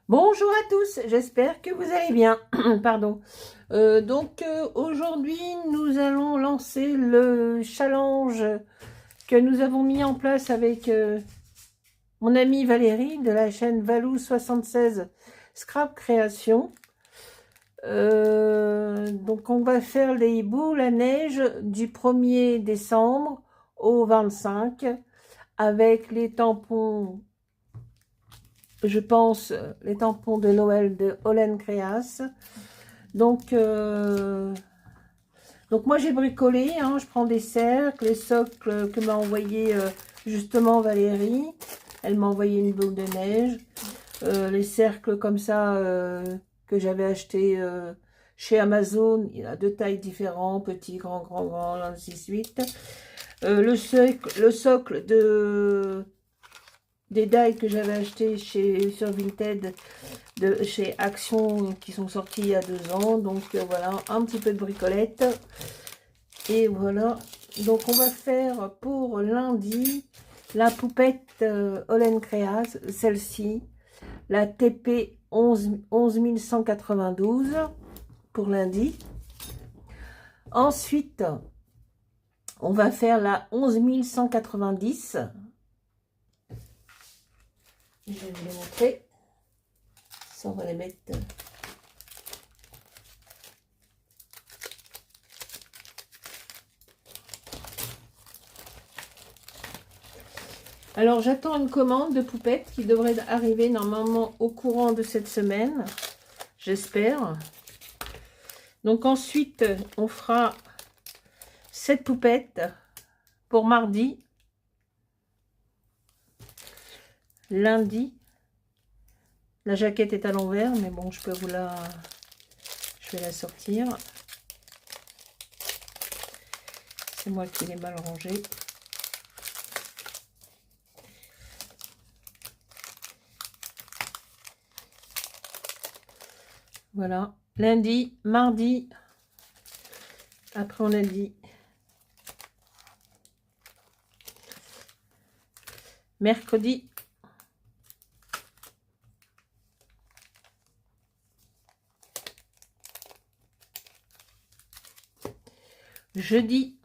Bonjour à tous, j'espère que vous allez bien. Pardon. Aujourd'hui, nous allons lancer le challenge que nous avons mis en place avec mon amie Valérie de la chaîne Valou76 Scrap Création. Donc on va faire les boules à neige du 1er décembre au 25 avec les tampons, je pense, les tampons de Noël de Holland Créas. Donc moi j'ai bricolé, hein, je prends des cercles, les socles que m'a envoyé justement Valérie. Elle m'a envoyé une boule de neige. Les cercles comme ça que j'avais acheté chez Amazon, il y a deux tailles différentes, petit, grand, grand, grand, ainsi de suite. Le socle des dailles que j'avais acheté sur Vinted, chez Action, qui sont sortis il y a 2 ans. Donc voilà, un petit peu de bricolette. Et voilà, donc on va faire pour lundi la poupette Holland Créas, celle-ci, la TP 11192 pour lundi. Ensuite, on va faire la 11190. Je vais vous les montrer. Ça, on va les mettre. Alors, j'attends une commande de poupette qui devrait arriver normalement au courant de cette semaine, j'espère. Donc ensuite, on fera cette poupette pour mardi. Lundi, la jaquette est à l'envers, mais bon, je vais la sortir. C'est moi qui l'ai mal rangée. Voilà, lundi, mardi, après on a dit mercredi, jeudi,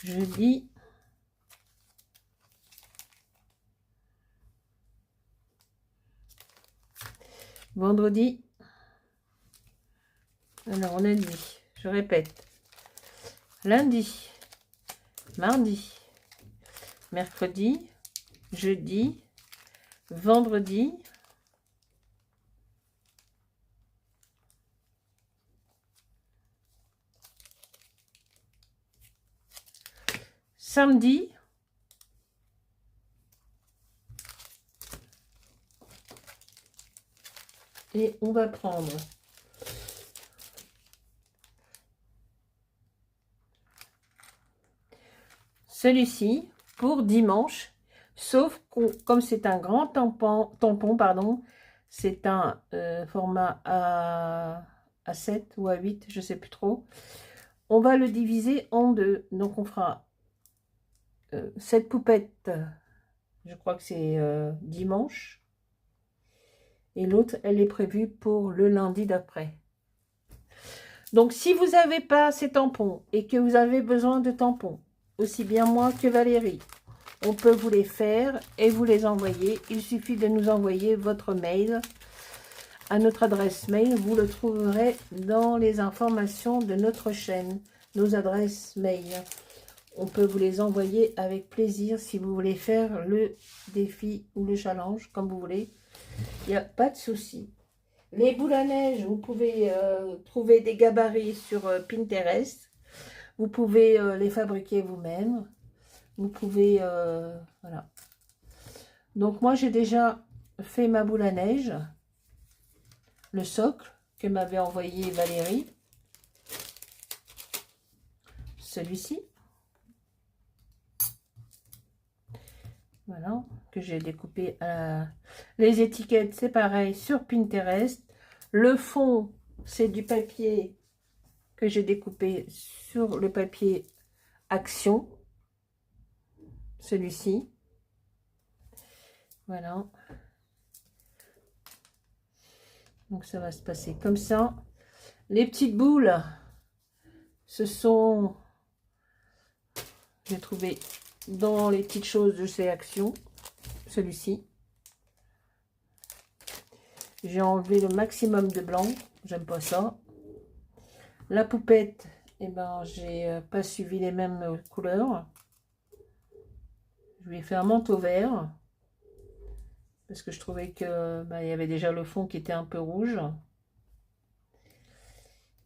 jeudi, vendredi. Alors on a dit, je répète, lundi, mardi, mercredi, jeudi, vendredi, samedi, et on va prendre celui-ci pour dimanche, sauf comme c'est un grand tampon, pardon, c'est un format A7 ou A8, je sais plus trop. On va le diviser en deux. Donc on fera cette poupette, je crois que c'est dimanche, et l'autre, elle est prévue pour le lundi d'après. Donc si vous n'avez pas ces tampons et que vous avez besoin de tampons, aussi bien moi que Valérie, on peut vous les faire et vous les envoyer. Il suffit de nous envoyer votre mail à notre adresse mail. Vous le trouverez dans les informations de notre chaîne, nos adresses mail. On peut vous les envoyer avec plaisir si vous voulez faire le défi ou le challenge, comme vous voulez. Il n'y a pas de souci. Les boules à neige, vous pouvez trouver des gabarits sur Pinterest. Vous pouvez les fabriquer vous-même. Vous pouvez... voilà. Donc moi, j'ai déjà fait ma boule à neige. Le socle que m'avait envoyé Valérie. Celui-ci. Voilà, que j'ai découpé les étiquettes, c'est pareil, sur Pinterest. Le fond, c'est du papier que j'ai découpé sur le papier Action, celui-ci. Voilà. Donc ça va se passer comme ça. Les petites boules, ce sont, j'ai trouvé dans les petites choses de chez Action, celui-ci. J'ai enlevé le maximum de blanc, j'aime pas ça. La poupette, eh ben, j'ai pas suivi les mêmes couleurs. Je lui ai fait un manteau vert parce que je trouvais que il y avait déjà le fond qui était un peu rouge.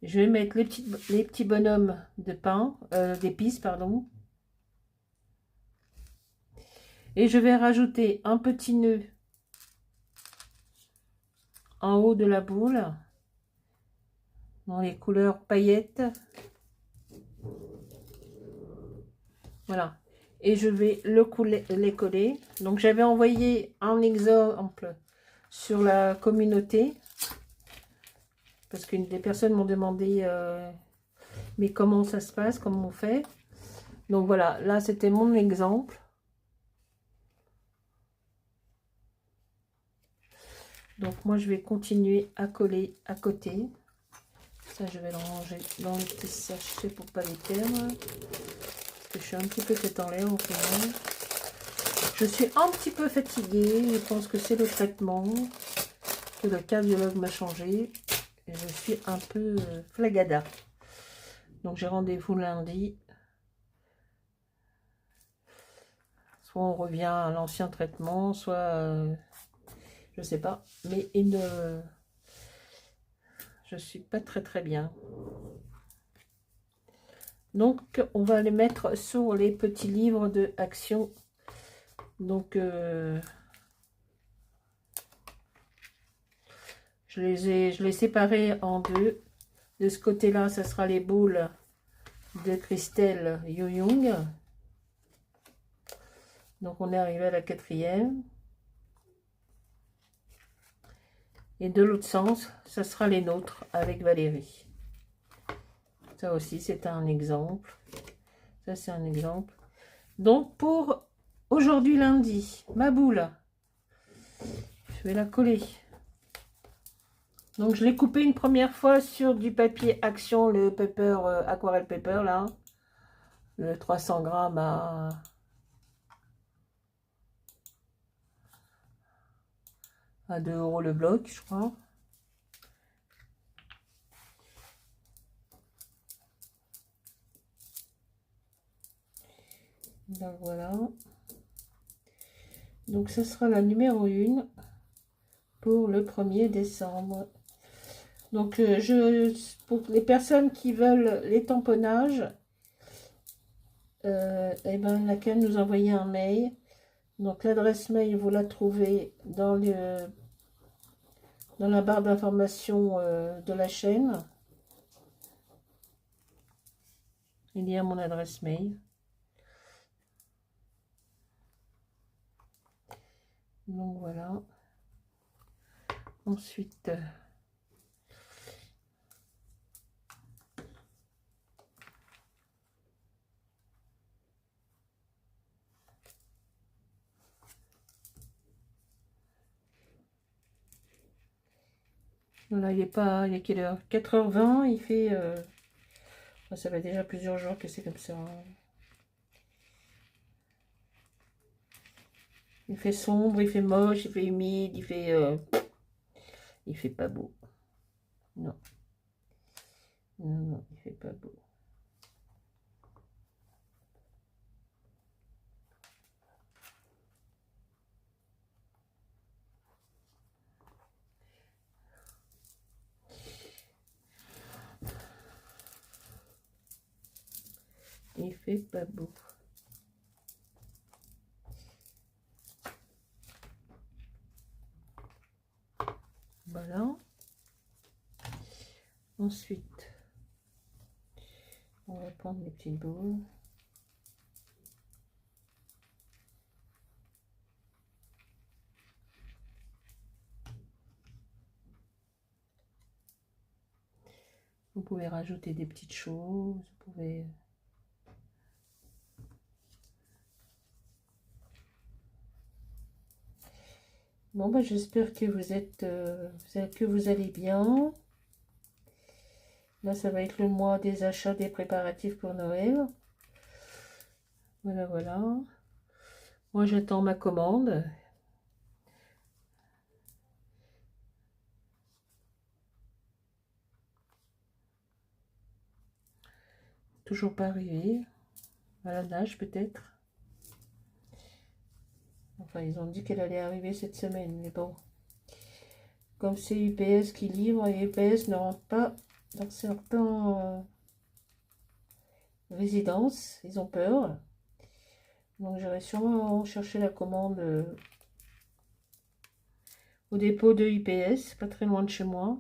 Je vais mettre les petits bonhommes de pain, d'épices, pardon. Et je vais rajouter un petit nœud en haut de la boule dans les couleurs paillettes. Voilà. Et je vais les coller. Donc j'avais envoyé un exemple sur la communauté parce qu'une des personnes m'ont demandé mais comment ça se passe, comment on fait. Donc voilà, là c'était mon exemple. Donc moi je vais continuer à coller à côté. Ça je vais le ranger dans le petit sachet pour pas les perdre. Parce que je suis un petit peu tête en l'air en ce moment. Je suis un petit peu fatiguée. Je pense que c'est le traitement que le cardiologue m'a changé. Et je suis un peu flagada. Donc j'ai rendez-vous lundi. Soit on revient à l'ancien traitement, soit je sais pas. Mais je suis pas très bien. Donc on va les mettre sur les petits livres de Action. Donc je les séparés en deux. De ce côté-là, ça sera les boules de Christelle Young. Donc on est arrivé à la 4e. Et de l'autre sens, ça sera les nôtres avec Valérie. Ça aussi, c'est un exemple. Ça, c'est un exemple. Donc pour aujourd'hui lundi, ma boule, je vais la coller. Donc je l'ai coupé une première fois sur du papier Action, le paper, aquarelle paper là. Le 300 grammes à 2 € le bloc, je crois. Donc voilà. Donc ce sera la numéro 1 pour le 1er décembre. Donc pour les personnes qui veulent les tamponnages, et ben laquelle nous envoyer un mail. Donc l'adresse mail, vous la trouvez dans la barre d'information de la chaîne. Il y a mon adresse mail. Donc voilà. Ensuite, là, il est pas, il est quelle heure? 4h20, il fait... ça fait déjà plusieurs jours que c'est comme ça. Il fait sombre, il fait moche, il fait humide, il fait pas beau. Non. Non, non, il fait pas beau. Il fait pas beau. Voilà. Ensuite, on va prendre les petites boules. Vous pouvez rajouter des petites choses, vous pouvez... Bon, bah, j'espère que vous êtes, que vous allez bien. Là, ça va être le mois des achats, des préparatifs pour Noël. Voilà, voilà. Moi, j'attends ma commande. Toujours pas arrivé. À la nage, peut-être. Enfin, ils ont dit qu'elle allait arriver cette semaine, mais bon. Comme c'est UPS qui livre, et UPS ne rentre pas dans certaines résidences. Ils ont peur. Donc, j'irai sûrement chercher la commande au dépôt de UPS, pas très loin de chez moi.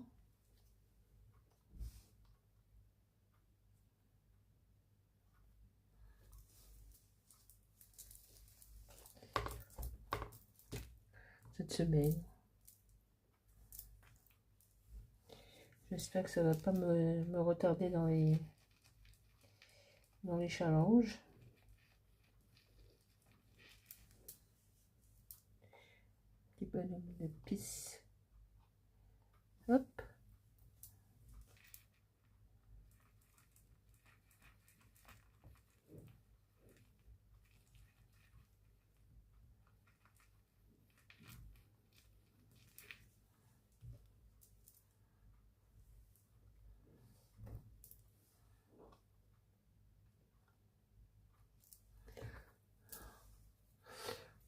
Cette semaine. J'espère que ça va pas me retarder dans les challenges. Petit bonhomme de pisse. Hop.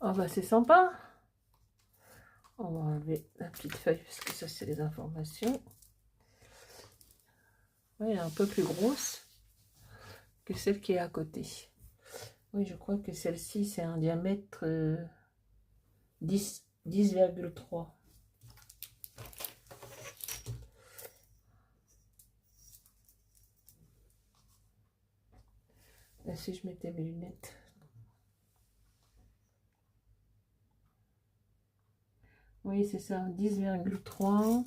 Oh bah c'est sympa. On va enlever la petite feuille parce que ça c'est les informations. Oui, elle est un peu plus grosse que celle qui est à côté. Oui, je crois que celle-ci c'est un diamètre 10,3. Là, si je mettais mes lunettes. Oui, c'est ça, 10,3.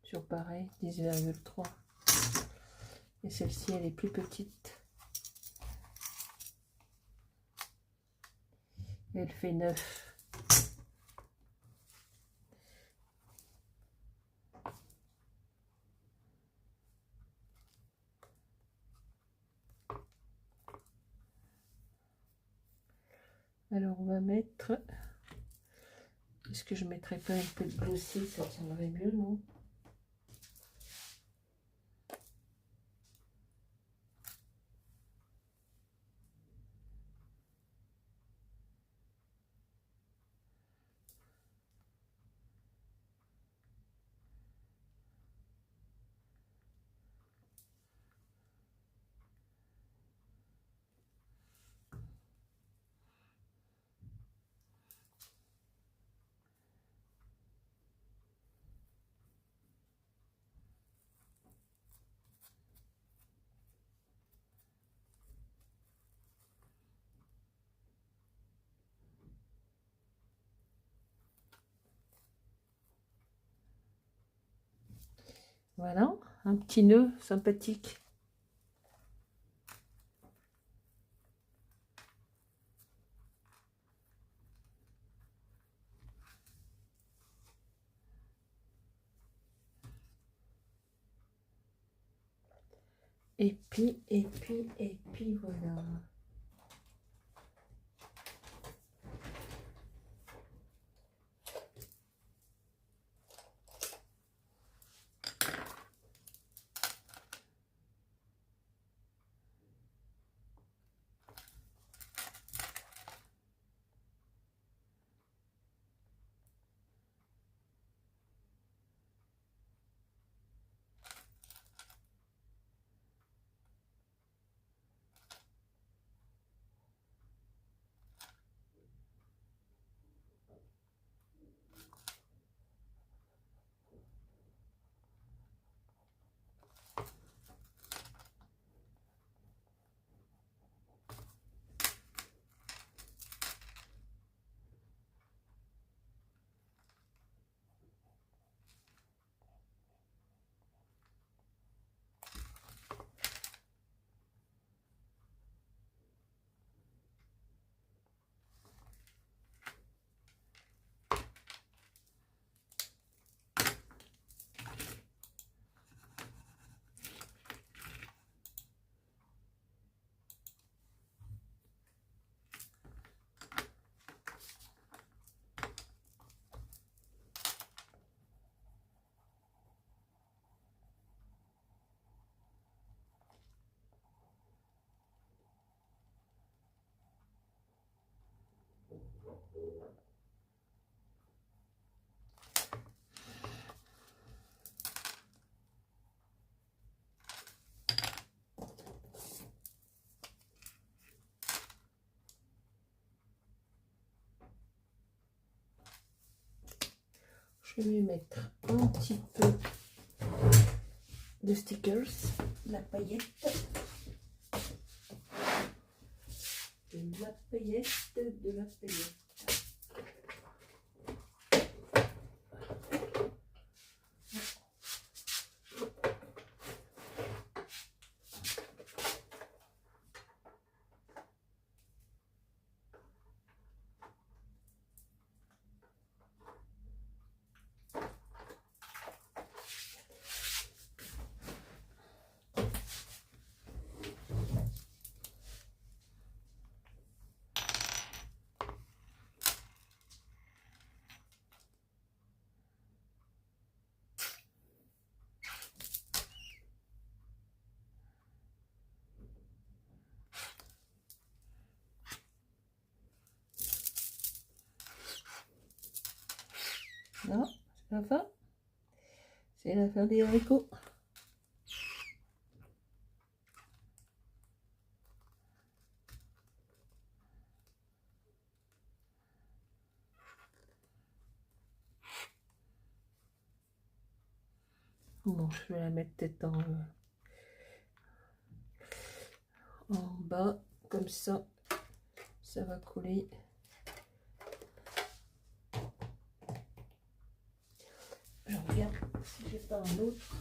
Sur pareil, 10,3. Et celle-ci, elle est plus petite. Elle fait 9. Alors, on va mettre... Est-ce que je ne mettrais pas un peu de glossy? Ça tiendrait mieux, non? Voilà, un petit nœud sympathique. Et puis, voilà. Je vais mettre un petit peu de stickers, de la paillette. De la paillette, de la paillette. Non, c'est la fin. C'est la fin des haricots. Bon, je vais la mettre peut-être en bas, comme ça va coller. Je regarde si j'ai pas un autre.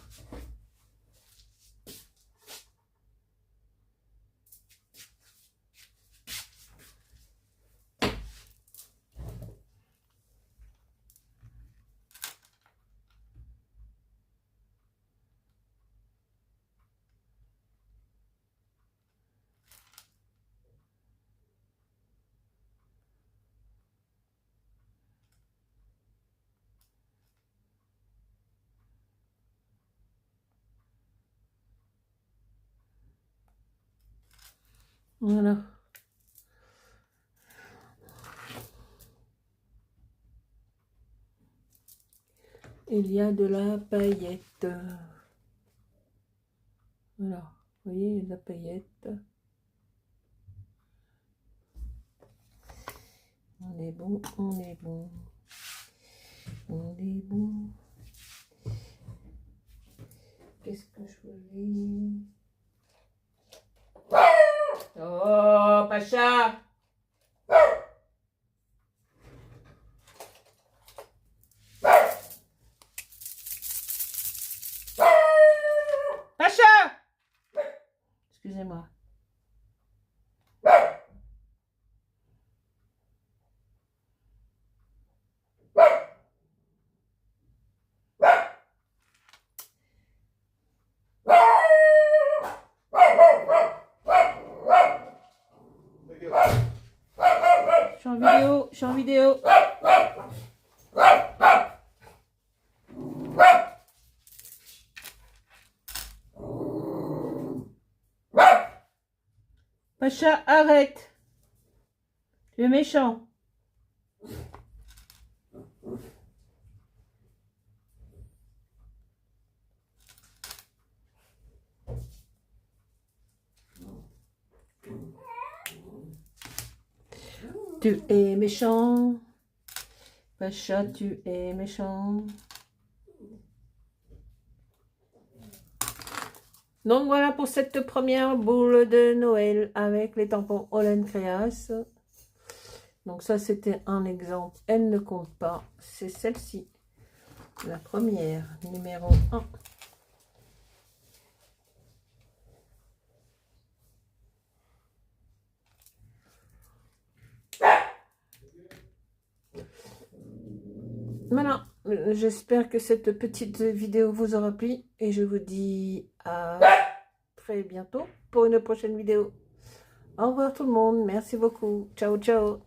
Voilà. Il y a de la paillette. Voilà. Vous voyez, il y a de la paillette. On est bon, on est bon. On est bon. Qu'est-ce que je voulais? Oh, Pacha! Pacha! Excusez-moi. Je suis en vidéo. Pacha, arrête. Tu es méchant. Tu es méchant. Pacha, tu es méchant. Donc voilà pour cette première boule de Noël avec les tampons Holland Créas. Donc ça c'était un exemple, elle ne compte pas, c'est celle-ci, la première, numéro 1. Voilà, j'espère que cette petite vidéo vous aura plu et je vous dis à très bientôt pour une prochaine vidéo. Au revoir tout le monde, merci beaucoup, ciao ciao.